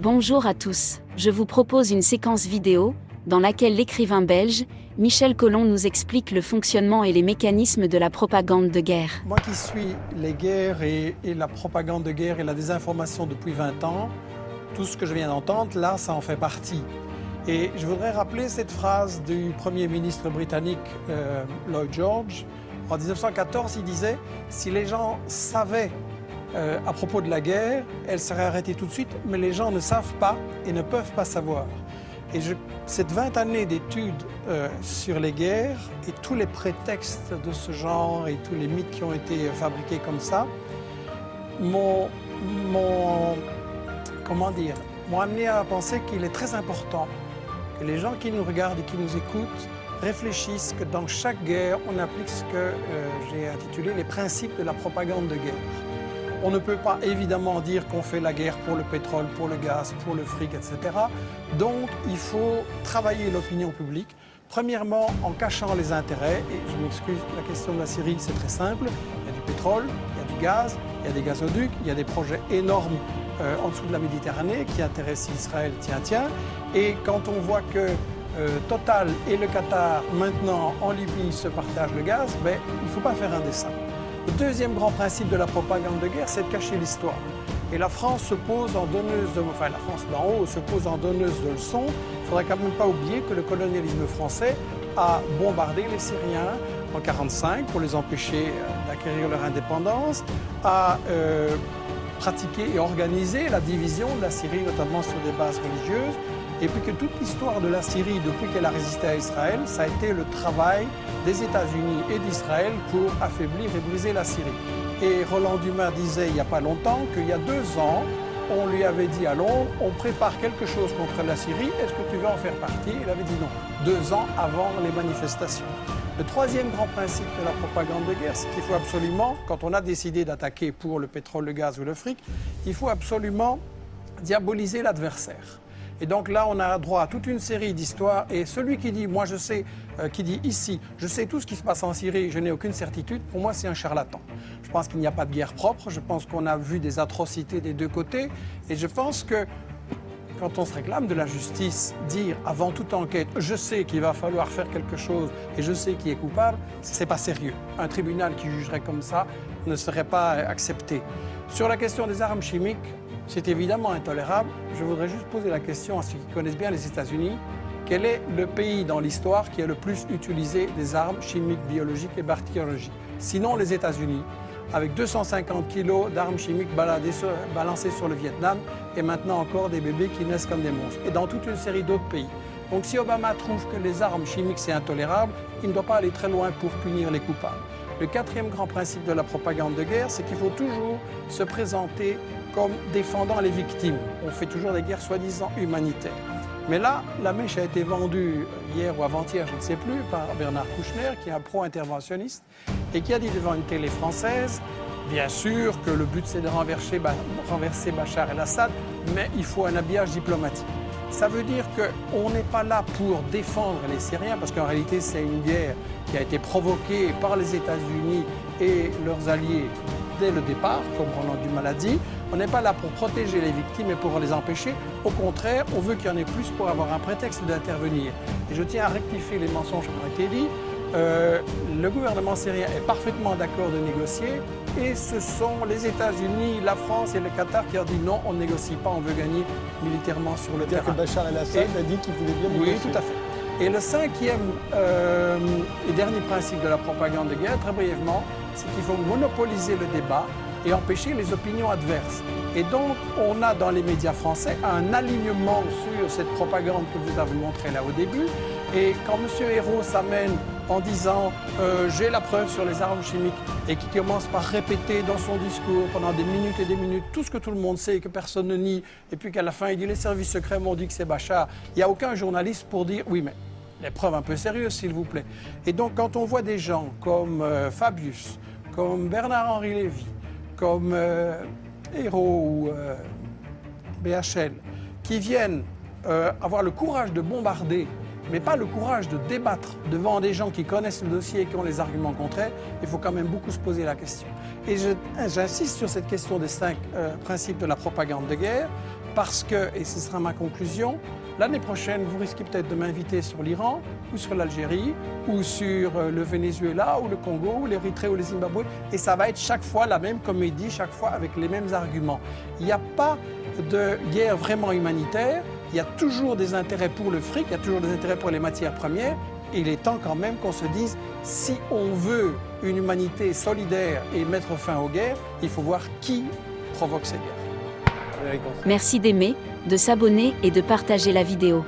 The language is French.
Bonjour à tous, je vous propose une séquence vidéo, dans laquelle l'écrivain belge, Michel Colomb nous explique le fonctionnement et les mécanismes de la propagande de guerre. Moi qui suis les guerres et la propagande de guerre et la désinformation depuis 20 ans, tout ce que je viens d'entendre, là, ça en fait partie. Et je voudrais rappeler cette phrase du Premier ministre britannique Lloyd George. En 1914, il disait « Si les gens savaient à propos de la guerre, elle serait arrêtée tout de suite, mais les gens ne savent pas et ne peuvent pas savoir. » Et cette 20 années d'études sur les guerres et tous les prétextes de ce genre et tous les mythes qui ont été fabriqués comme ça m'ont amené à penser qu'il est très important que les gens qui nous regardent et qui nous écoutent réfléchissent que dans chaque guerre, on applique ce que j'ai intitulé les principes de la propagande de guerre. On ne peut pas évidemment dire qu'on fait la guerre pour le pétrole, pour le gaz, pour le fric, etc. Donc il faut travailler l'opinion publique, premièrement en cachant les intérêts. Et je m'excuse, la question de la Syrie, c'est très simple. Il y a du pétrole, il y a du gaz, il y a des gazoducs, il y a des projets énormes en dessous de la Méditerranée qui intéressent Israël, tiens. Et quand on voit que Total et le Qatar, maintenant en Libye, se partagent le gaz, ben, il ne faut pas faire un dessin. Le deuxième grand principe de la propagande de guerre, c'est de cacher l'histoire. Et la France se pose en donneuse de... Enfin, la France d'en haut se pose en donneuse de leçons. Il ne faudrait quand même pas oublier que le colonialisme français a bombardé les Syriens en 1945 pour les empêcher d'acquérir leur indépendance, a pratiqué et organisé la division de la Syrie, notamment sur des bases religieuses, et puis que toute l'histoire de la Syrie, depuis qu'elle a résisté à Israël, ça a été le travail des États-Unis et d'Israël pour affaiblir et briser la Syrie. Et Roland Dumas disait il n'y a pas longtemps qu'il y a 2 ans, on lui avait dit à Londres, on prépare quelque chose contre la Syrie, est-ce que tu veux en faire partie? Il avait dit non, 2 ans avant les manifestations. Le troisième grand principe de la propagande de guerre, c'est qu'il faut absolument, quand on a décidé d'attaquer pour le pétrole, le gaz ou le fric, il faut absolument diaboliser l'adversaire. Et donc là, on a droit à toute une série d'histoires. Et celui qui dit, moi je sais, qui dit ici, je sais tout ce qui se passe en Syrie, je n'ai aucune certitude, pour moi c'est un charlatan. Je pense qu'il n'y a pas de guerre propre, je pense qu'on a vu des atrocités des deux côtés. Et je pense que quand on se réclame de la justice, dire avant toute enquête, je sais qu'il va falloir faire quelque chose et je sais qui est coupable, c'est pas sérieux. Un tribunal qui jugerait comme ça ne serait pas accepté. Sur la question des armes chimiques, c'est évidemment intolérable. Je voudrais juste poser la question à ceux qui connaissent bien les États-Unis. Quel est le pays dans l'histoire qui a le plus utilisé des armes chimiques, biologiques et bactériologiques? Sinon les États-Unis, avec 250 kilos d'armes chimiques balancées sur le Vietnam et maintenant encore des bébés qui naissent comme des monstres. Et dans toute une série d'autres pays. Donc si Obama trouve que les armes chimiques c'est intolérable, il ne doit pas aller très loin pour punir les coupables. Le quatrième grand principe de la propagande de guerre, c'est qu'il faut toujours se présenter comme défendant les victimes. On fait toujours des guerres soi-disant humanitaires. Mais là, la mèche a été vendue hier ou avant-hier, je ne sais plus, par Bernard Kouchner, qui est un pro-interventionniste, et qui a dit devant une télé française, bien sûr que le but c'est de renverser Bachar el-Assad, mais il faut un habillage diplomatique. Ça veut dire qu'on n'est pas là pour défendre les Syriens, parce qu'en réalité c'est une guerre qui a été provoquée par les États-Unis et leurs alliés dès le départ, comme Roland Dumas l'a dit. On n'est pas là pour protéger les victimes et pour les empêcher. Au contraire, on veut qu'il y en ait plus pour avoir un prétexte d'intervenir. Et je tiens à rectifier les mensonges qui ont été dits. Le gouvernement syrien est parfaitement d'accord de négocier et ce sont les États-Unis, la France et le Qatar qui ont dit non, on ne négocie pas, on veut gagner militairement sur le terrain. Que Bachar el-Assad a dit qu'il voulait bien négocier. Oui, tout à fait. Et le cinquième et dernier principe de la propagande de guerre, très brièvement, c'est qu'il faut monopoliser le débat et empêcher les opinions adverses. Et donc, on a dans les médias français un alignement sur cette propagande que vous avez montrée là au début. Et quand M. Hérault s'amène en disant « j'ai la preuve sur les armes chimiques » et qui commence par répéter dans son discours pendant des minutes et des minutes tout ce que tout le monde sait et que personne ne nie, et puis qu'à la fin il dit « les services secrets m'ont dit que c'est Bachar », il n'y a aucun journaliste pour dire « oui, mais les preuves un peu sérieuses, s'il vous plaît ». Et donc, quand on voit des gens comme Fabius, comme Bernard-Henri Lévy, comme Hérault ou BHL, qui viennent avoir le courage de bombarder mais pas le courage de débattre devant des gens qui connaissent le dossier et qui ont les arguments contraires, il faut quand même beaucoup se poser la question. Et j'insiste sur cette question des 5 principes de la propagande de guerre, parce que, et ce sera ma conclusion, l'année prochaine, vous risquez peut-être de m'inviter sur l'Iran, ou sur l'Algérie, ou sur le Venezuela, ou le Congo, ou l'Érythrée, ou le Zimbabwe, et ça va être chaque fois la même comédie, chaque fois avec les mêmes arguments. Il n'y a pas de guerre vraiment humanitaire, il y a toujours des intérêts pour le fric, il y a toujours des intérêts pour les matières premières, et il est temps quand même qu'on se dise, si on veut une humanité solidaire et mettre fin aux guerres, il faut voir qui provoque ces guerres. Merci d'aimer, de s'abonner et de partager la vidéo.